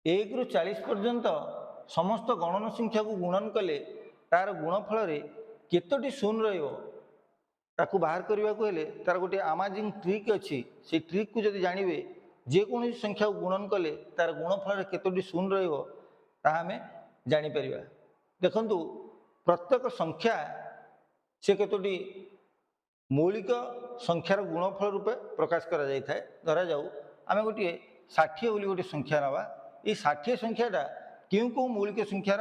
एक रु 40 पर्यंत समस्त गणन संख्या को गुणन कले तार गुणफल केतोटी शून्य रही बाहर करने को हेले तार गोटे अमेजिंग ट्रिक अच्छी से ट्रिक को जब जानवे जेकोसी संख्या को गुणन कले तार गुणफल केतोटी शून्य रमें जापर देखु प्रत्येक संख्या से केतोटी मौलिक संख्यार गुणफल रूपे प्रकाश करा जाए। धरा जाऊ आम गोटे 60 बोली गोटे संख्या नवा ये 60 संख्याटा क्यों कौ मौलिक संख्यार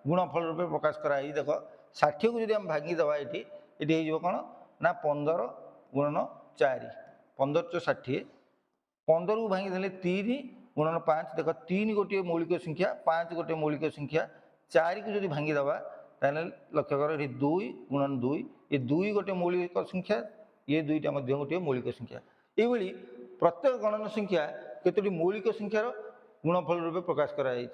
गुणफल रूपे प्रकाश कराई देख 60 को जब भांगीदे ये कौन ना 15 गुणन 4 15 × 60 15 को भांगीदे 3 गुणन 5 देख 3 गोटे मौलिक संख्या 5 गोटे मौलिक संख्या 4 को जब भांगीदे ताल लक्ष्य कर ये 2 गुणन 2 ये 2 गोटे मौलिक संख्या ये दुईटा गोटे मौलिक संख्या ये प्रत्येक गणन संख्या केतोटी मौलिक संख्यार गुणफल रूपे प्रकाश कराई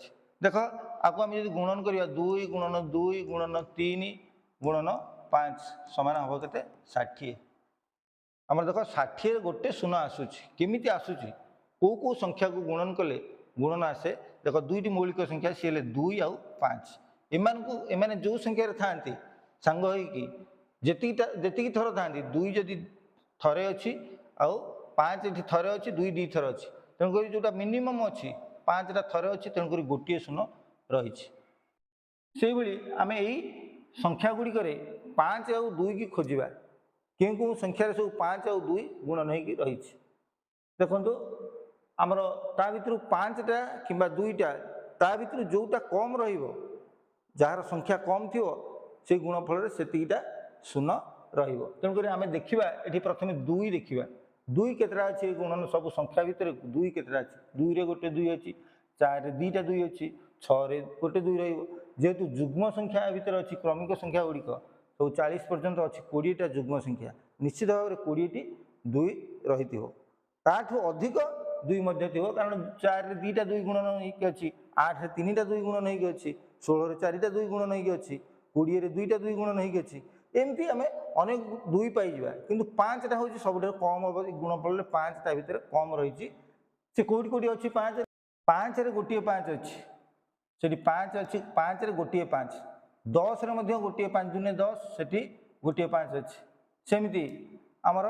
देख आपको आम जो गुणन करवा 2 गुणन 2 गुणन 3 गुणन 5 समान हम के 60 आम देख 60 गोटे शून्य आसूची केमी आसूची कौ संख्या को गुणन कले गुणन आसे देख दुईटी मौलिक संख्या सी 2 आउ 5 एमाने जो संख्यार था सांग जी थर था 2 जदि थरे अच्छी आउ 5 ये थरे अच्छी 2 2 थर अच्छी तेणुक जोटा मिनिमम अच्छी 5 टा थरे अच्छी तेणुक गोटे शून्य रही आम यही संख्या गुड़िक 5 आउ 2 की खोजा क्यों कौ संख्यार सब 5 आउ 2 गुणन हो रही देखु आमर ता भर 5टा कि 2टा ता भर जोटा कम जार संख्या कम थी से गुणफल से शून्य तेणुक आम देखा ये प्रथम 2 देखा 2 केतटा अच्छी गुणन सब संख्या भितर 2 केतटा अच्छी 2 रे गोटे 2 अच्छी 4 रे 2टा 2 अच्छी 6 रे गोटे 2 जेहेतु जुग्म संख्या भितर अच्छी क्रमिक संख्या गुड़िक सब 40 पर्यंत अच्छी 20टा जुग्म संख्या निश्चित भाव में 20टी 2 रही ताठू अधिक 2 थी कारण 4 रे 2टा 2 गुणन होगी अच्छी 8 रे 3टा 2 गुणन होगी अच्छी 16 रे 4टा 2 गुणन होगी अच्छी 20 रे 2टा 2 गुणन होगी अच्छी एमती आम अनेक 2 पाइबा किंतु 5टा हूँ सब कम हम गुणफल 5 ता भर कम रही से कौटी कौटी अच्छी 5 रे गोटे 5 अच्छी से 5 अच्छी 5 रे गोटे 5 10 रे गोटे 5 दुने 10 से गोटे 5 अच्छी सेमती आमर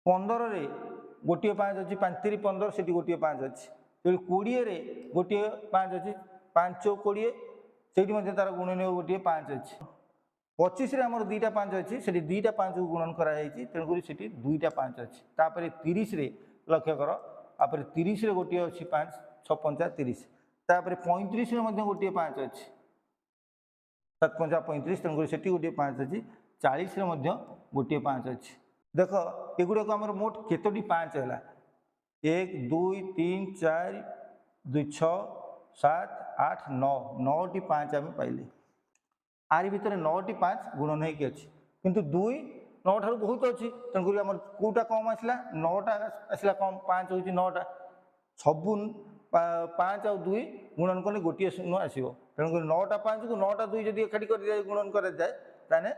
15 रे गोटे 5 अच्छी 5 3 15 से गोटे 5 अच्छी 20 रे गोटे 5 अच्छी 5 4 20 से तार गुणन गोटे 5 अच्छी 25 रे आमर 2टा 5 अच्छी से 2टा 5 को गुणन कराई तेणुक से 2टा 5 अच्छी तापर 30 रे लक्ष्य कर आप 30 रे गोटे अच्छी 5 6 5 30 तापर 35 रे गोटे 5 अच्छी 7 5 35 तेणुक से गोटे 5 अच्छी 40 रे गोटे 5 अच्छी देख एगुड़ाक आम मोट केतोटी 5 है 1 2 3 4 2 6 7 8 9 9टी 5 आम पाइले आरी भितर 9टी 5 गुणन होगी अच्छी किंतु 2 9 ठार बहुत अच्छी तेणुक आम कौटा कम आसला 9टा आसला कम 5 हूँ 9टा सबू 5 आउ 2 गुणन कले गोटे शून्य आसो तेणुक 9टा 5 को 9टा 2 जब एकाठी कर गुणन कराए ताने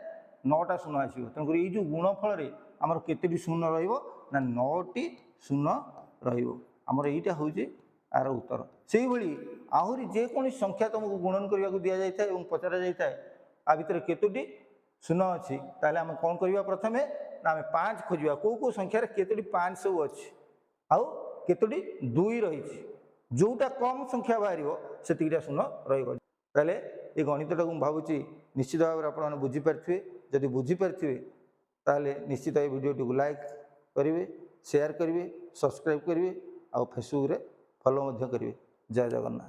9टा शून्य आसो तेणुक ये जो गुणफल आमर केतोटी शून्य रहा 9टी शून्य रमर यहीटा हूँ आर उत्तर से आहरी जेकोसी संख्या तुमको गुणन करने को दि जाए और पचरा जाए आ भर केतोटी शून्य अच्छी ताले आम कौन करवा प्रथमे ना आम 5 खोजा कौ कौ संख्यार केतोटी 5 सब अच्छी आउ केतोटी 2 रही जोटा कम संख्या बाहर से शून्य रही ये गणितटा को भावुँ निश्चित भाव में आप बुझीपारे जदि बुझीपारे ताले निश्चित ये वीडियो को लाइक करेंगे शेयर करेंगे सब्सक्राइब करेंगे और फेसबुक रे फॉलो करेंगे। जय जगन्नाथ।